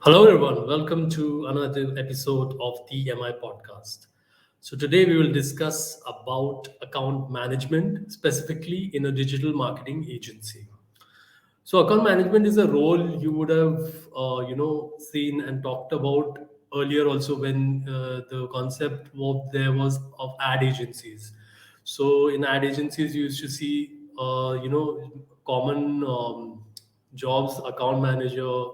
Hello, everyone. Welcome to another episode of the MI podcast. So today we will discuss about account management, specifically in a digital marketing agency. So account management is a role you would have, seen and talked about earlier also when the concept of there was of ad agencies. So in ad agencies, you used to see, common jobs, account manager,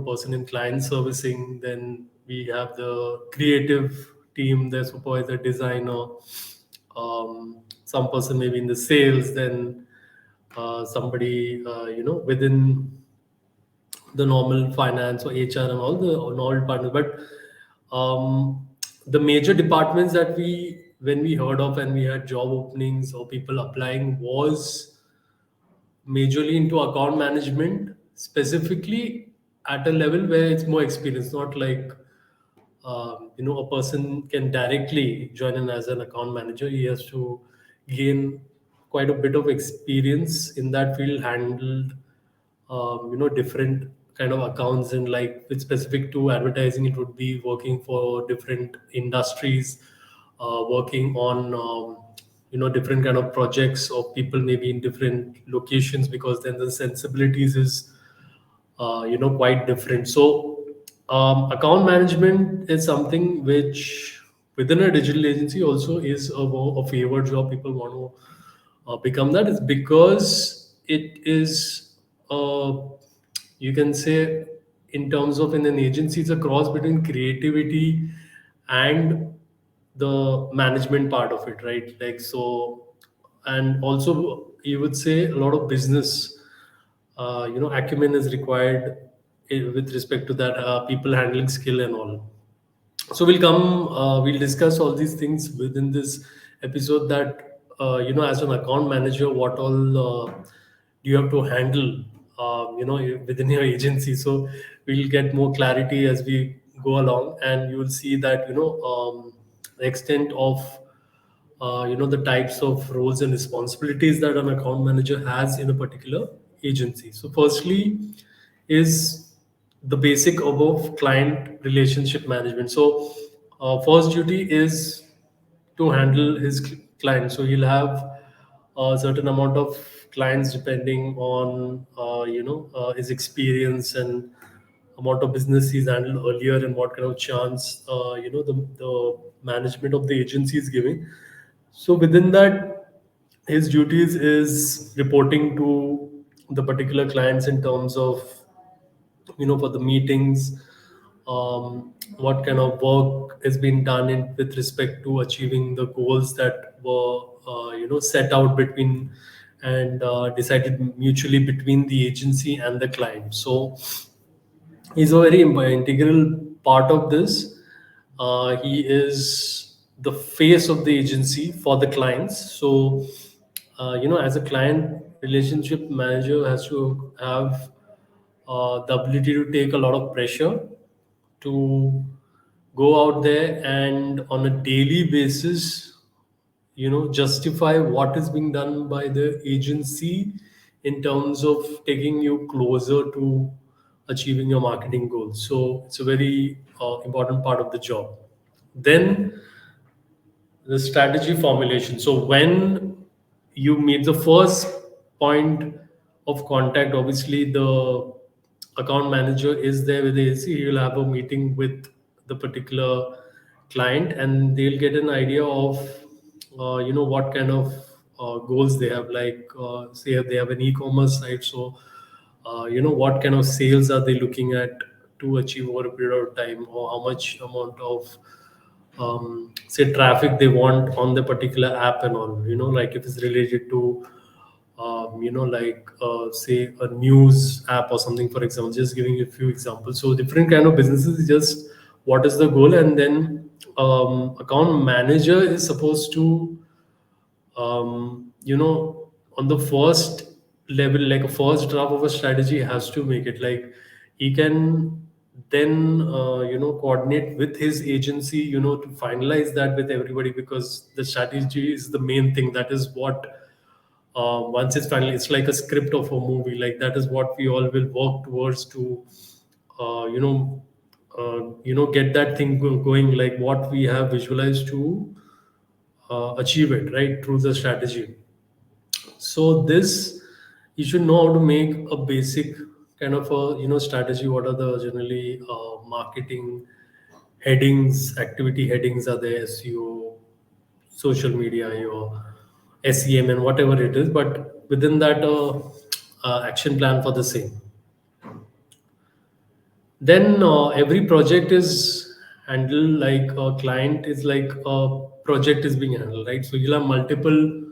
person in client servicing. Then we have the creative team, the supervisor, designer, some person maybe in the sales, then somebody within the normal finance or HR and all the normal departments. But the major departments that when we heard of and we had job openings or people applying was majorly into account management, specifically at a level where it's more experience, not like a person can directly join in as an account manager. He has to gain quite a bit of experience in that field, handled different kind of accounts, and like with specific to advertising, it would be working for different industries, working on different kind of projects of people maybe in different locations, because then the sensibilities is quite different. So account management is something which within a digital agency also is a favored job. People want to become that. Is because it is, you can say, in terms of in an agency, it's a cross between creativity and the management part of it, right? Like so, and also you would say a lot of business acumen is required with respect to that, people handling skill and all. So we'll discuss all these things within this episode, that as an account manager, what all do you have to handle within your agency. So we'll get more clarity as we go along, and you will see that the extent of the types of roles and responsibilities that an account manager has in a particular agency. So firstly is the basic above client relationship management. So first duty is to handle his clients. So he'll have a certain amount of clients depending on his experience and amount of business he's handled earlier, and what kind of chance the management of the agency is giving. So within that, his duties is reporting to the particular clients in terms of for the meetings, what kind of work has been done in with respect to achieving the goals that were set out between and decided mutually between the agency and the client. So he's a very integral part of this. He is the face of the agency for the clients. So, as a client relationship manager, has to have the ability to take a lot of pressure to go out there and on a daily basis justify what is being done by the agency in terms of taking you closer to achieving your marketing goals. So it's a very important part of the job. Then the strategy formulation. So when you meet the first point of contact, obviously the account manager is there with the agency. He will have a meeting with the particular client, and they'll get an idea of what kind of goals they have. Like say if they have an e-commerce site, so what kind of sales are they looking at to achieve over a period of time, or how much amount of say traffic they want on the particular app and all. Like if it's related to like say a news app or something, for example, just giving you a few examples. So different kind of businesses, just what is the goal, and then account manager is supposed to on the first level, like a first draft of a strategy, has to make it. Like he can then coordinate with his agency to finalize that with everybody, because the strategy is the main thing. That is what, once it's finally, it's like a script of a movie. Like that is what we all will work towards to you know, get that thing going, like what we have visualized to achieve it, right, through the strategy. So this, you should know how to make a basic kind of a strategy. What are the generally marketing headings, activity headings are there, SEO, social media, your SEM, and whatever it is. But within that, action plan for the same. Then every project is handled like a client is like a project is being handled, right? So you'll have multiple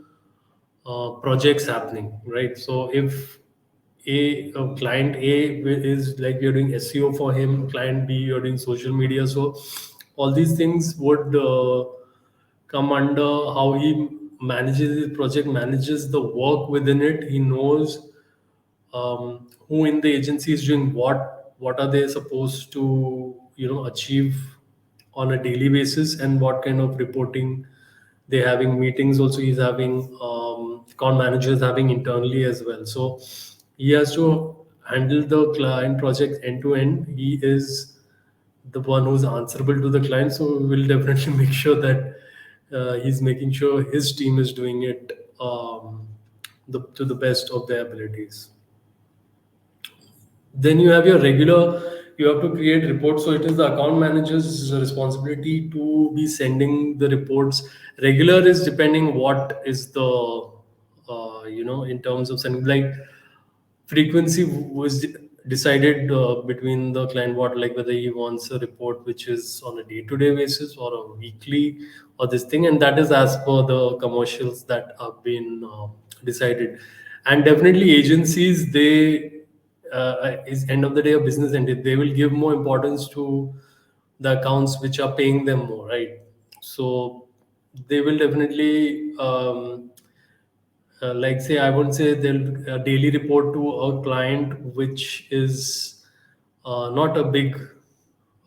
projects happening, right? So if a client A is like you're doing SEO for him, client B you're doing social media, so all these things would come under how he manages his project, manages the work within it. He knows who in the agency is doing what are they supposed to achieve on a daily basis, and what kind of reporting they're having. Meetings also he's having, account managers having internally as well. So he has to handle the client project end to end. He is the one who's answerable to the client, so we'll definitely make sure that he's making sure his team is doing it to the best of their abilities. Then you have your regular, you have to create reports. So it is the account manager's responsibility to be sending the reports. Regular is depending what is the, in terms of sending, like frequency was decided between the client, what, like whether he wants a report which is on a day-to-day basis or a weekly or this thing, and that is as per the commercials that have been decided. And definitely agencies, they is end of the day a business entity, they will give more importance to the accounts which are paying them more, right? So they will definitely like say, I would say they'll daily report to a client which is not a big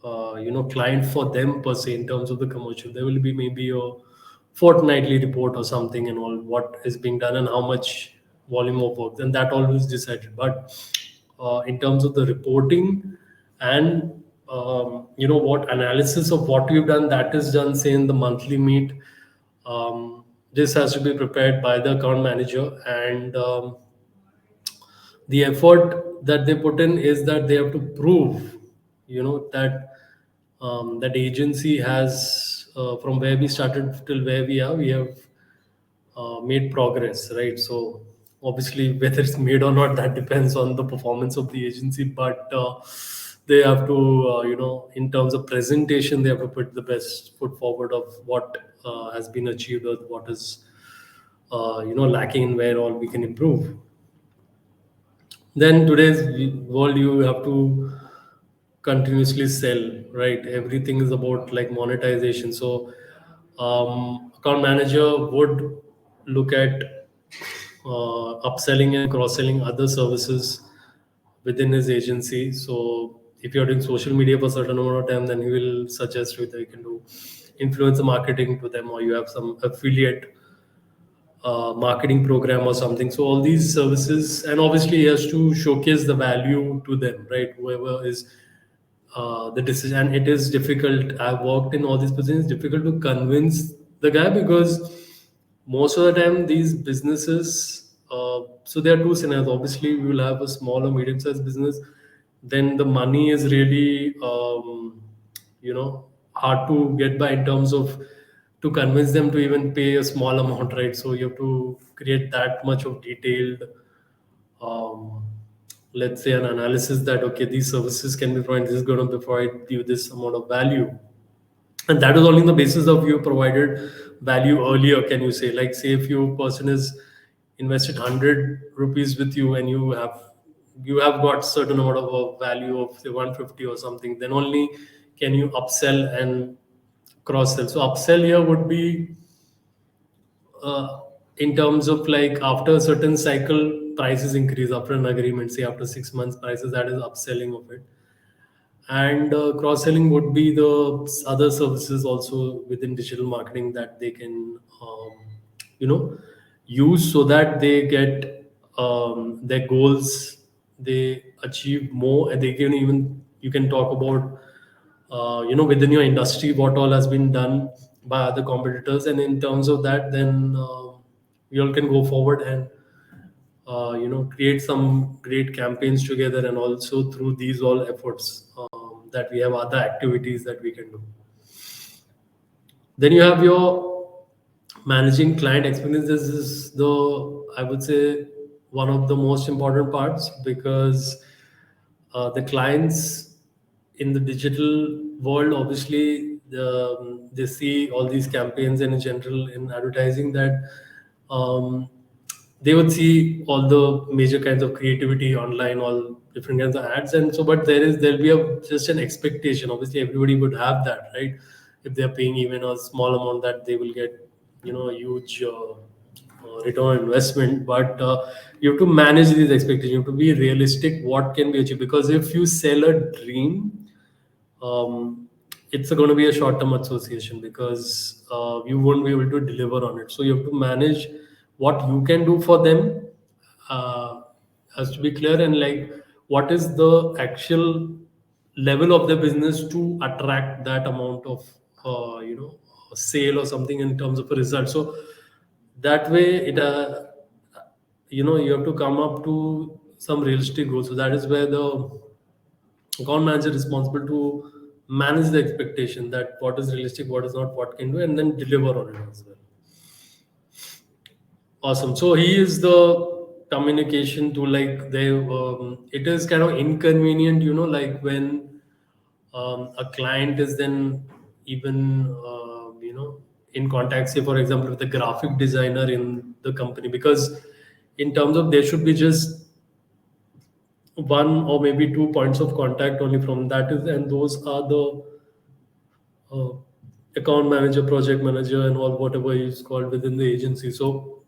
client for them per se in terms of the commercial. There will be maybe a fortnightly report or something, and all what is being done and how much volume of work, then that always decided. But in terms of the reporting and what analysis of what we've done, that is done say in the monthly meet. This has to be prepared by the account manager, and the effort that they put in is that they have to prove that that agency has, from where we started till where we are, we have made progress, right? So obviously whether it's made or not, that depends on the performance of the agency. But they have to, in terms of presentation, they have to put the best foot forward of what has been achieved, or what is lacking, and where all we can improve. Then today's world, you have to continuously sell, right? Everything is about like monetization. So account manager would look at upselling and cross-selling other services within his agency. So if you're doing social media for a certain amount of time, then he will suggest whether you can do influencer marketing to them, or you have some affiliate marketing program or something. So all these services, and obviously he has to showcase the value to them, right? Whoever is the decision. And it is difficult. I've worked in all these positions. It's difficult to convince the guy, because most of the time these businesses. So there are two scenarios. Obviously, we will have a small or medium-sized business. Then the money is really, hard to get by in terms of to convince them to even pay a small amount, right? So you have to create that much of detailed, um, let's say, an analysis that okay, these services can be provided, this is going to provide you this amount of value, and that is only on the basis of you provided value earlier. Can you say, like, say if your person is invested 100 rupees with you, and you have got certain amount of value of say 150 or something, then only can you upsell and cross sell. So upsell here would be in terms of like after a certain cycle, prices increase after an agreement, say after 6 months, prices, that is upselling of it. And cross selling would be the other services also within digital marketing that they can you know use, so that they get their goals, they achieve more, and they can even you can talk about within your industry what all has been done by other competitors, and in terms of that, then we all can go forward and create some great campaigns together, and also through these all efforts that we have other activities that we can do. Then you have your managing client experiences is the, I would say, one of the most important parts, because the clients in the digital world, obviously they see all these campaigns, and in general in advertising, that um, they would see all the major kinds of creativity online, all different kinds of ads, and so, but there'll be just an expectation. Obviously everybody would have that, right? If they're paying even a small amount, that they will get a huge return on investment. But you have to manage these expectations. You have to be realistic what can be achieved, because if you sell a dream, um, it's going to be a short term association, because you won't be able to deliver on it. So you have to manage what you can do for them, uh, has to be clear, and like what is the actual level of the business to attract that amount of sale or something in terms of a result. So that way it you have to come up to some realistic goals. So that is where the account manager is responsible to manage the expectation, that what is realistic, what is not, what can do, and then deliver on it as well. Awesome. So he is the communication tool. Like it is kind of inconvenient, like when a client is then even in contact, say for example, with a graphic designer in the company, because in terms of, there should be just one or maybe 2 points of contact only from that is, and those are the uh, account manager, project manager, and all whatever is called within the agency. So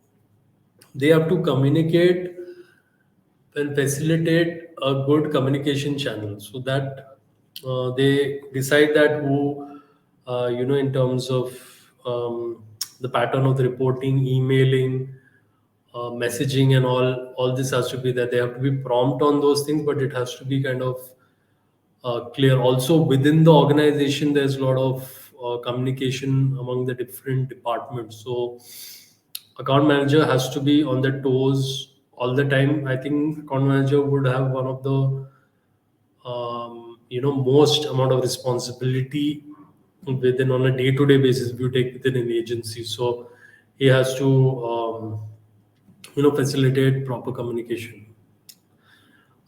they have to communicate and facilitate a good communication channel, so that they decide that who, in terms of the pattern of the reporting, emailing, messaging, and all this has to be that they have to be prompt on those things, but it has to be kind of clear. Also within the organization, there's a lot of communication among the different departments. So account manager has to be on the toes all the time. I think account manager would have one of the most amount of responsibility within, on a day-to-day basis, if you take within an agency. So he has to facilitate proper communication.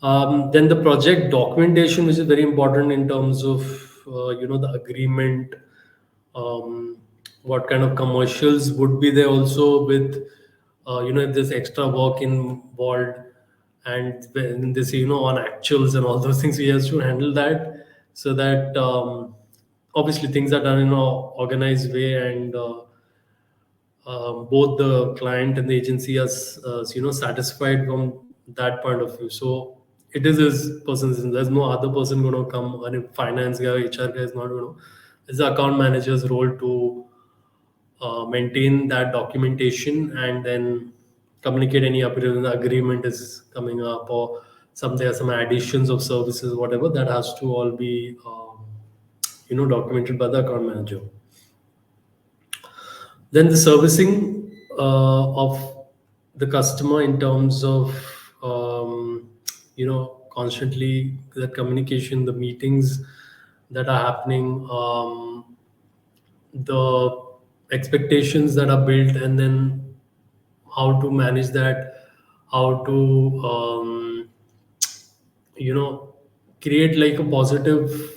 Then the project documentation, which is very important in terms of the agreement, um, what kind of commercials would be there also with if there's extra work involved, and when they say on actuals and all those things, we have to handle that, so that obviously things are done in a organized way, and both the client and the agency are satisfied from that point of view. So it is his person's, there's no other person going to come, or if finance guy, HR guy is not going to. It's the account manager's role to maintain that documentation, and then communicate any agreement is coming up, or there are some additions of services, whatever, that has to all be documented by the account manager. Then the servicing of the customer, in terms of constantly the communication, the meetings that are happening, the expectations that are built, and then how to manage that, how to you know create like a positive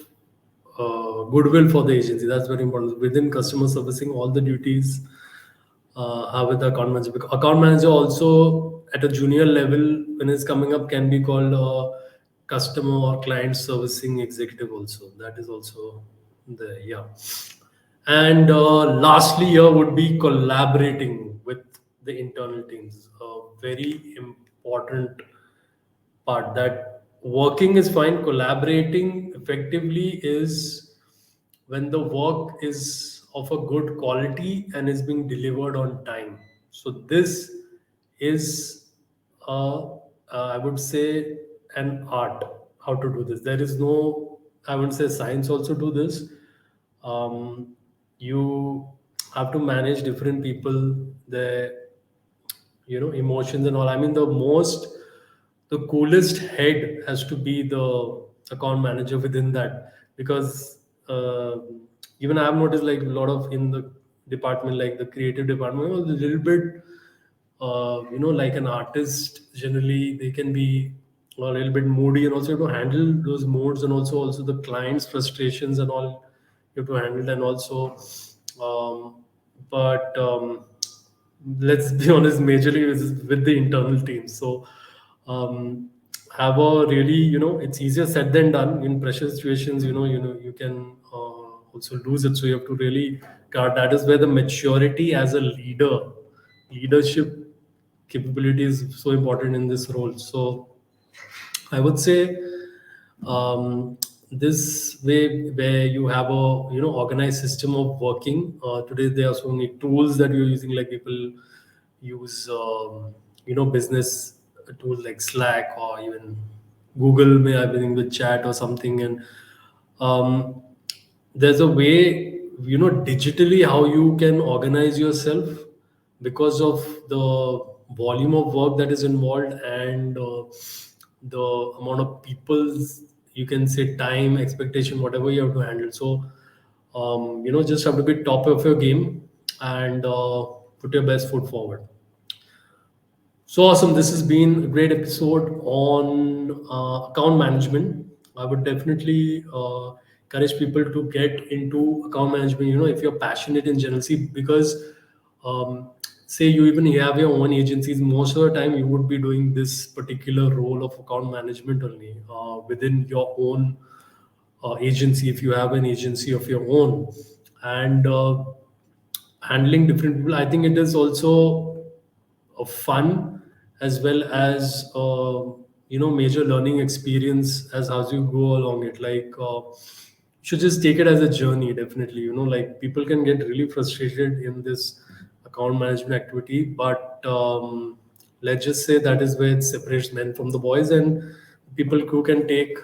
goodwill for the agency. That's very important within customer servicing. All the duties have with the account manager, because account manager also at a junior level, when it's coming up, can be called a customer or client servicing executive also. That is also there, yeah. And lastly, here would be collaborating with the internal teams. A very important part, that working is fine, collaborating effectively is when the work is of a good quality and is being delivered on time. So this is I would say, an art, how to do this. There is no I wouldn't say science also to this. You have to manage different people, their emotions and all. I mean, the coolest head has to be the account manager within that, because even I've noticed like a lot of in the department, like the creative department, was a little bit like an artist. Generally, they can be a little bit moody, and also you have to handle those moods, and also the client's frustrations and all you have to handle, and also but let's be honest, majorly with the internal teams. So um, have a really, it's easier said than done in pressure situations. You can also lose it. So you have to really guard. That is where the maturity as a leadership capability is so important in this role. So I would say this way where you have a organized system of working. Today there are so many tools that you're using. Like people use business tools like Slack or even Google, may everything with chat or something, and um, there's a way digitally how you can organize yourself because of the volume of work that is involved, and the amount of people's, you can say, time expectation, whatever you have to handle. So just have to be top of your game and put your best foot forward. So awesome. This has been a great episode on account management. I would definitely encourage people to get into account management, if you're passionate in general. See, because um, say you even have your own agencies, most of the time you would be doing this particular role of account management only within your own agency, if you have an agency of your own. And handling different people, I think it is also fun, as well as major learning experience as you go along it. Like you should just take it as a journey. Definitely, like people can get really frustrated in this account management activity, but let's just say that is where it separates men from the boys, and people who can take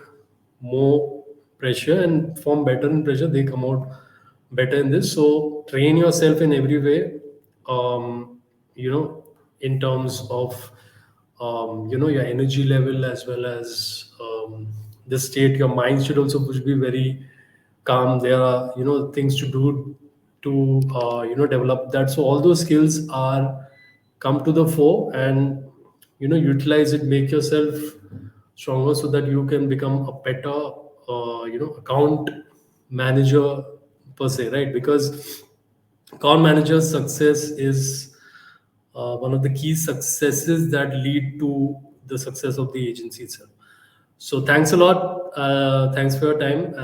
more pressure and perform better in pressure, they come out better in this. So train yourself in every way, um, you know in terms of your energy level, as well as the state. Your mind should also should be very calm. There are things to do to develop that. So all those skills are come to the fore, and utilize it, make yourself stronger, so that you can become a better account manager per se, right? Because account manager success is one of the key successes that lead to the success of the agency itself. So thanks a lot. Thanks for your time.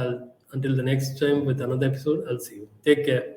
Until the next time with another episode, I'll see you. Take care.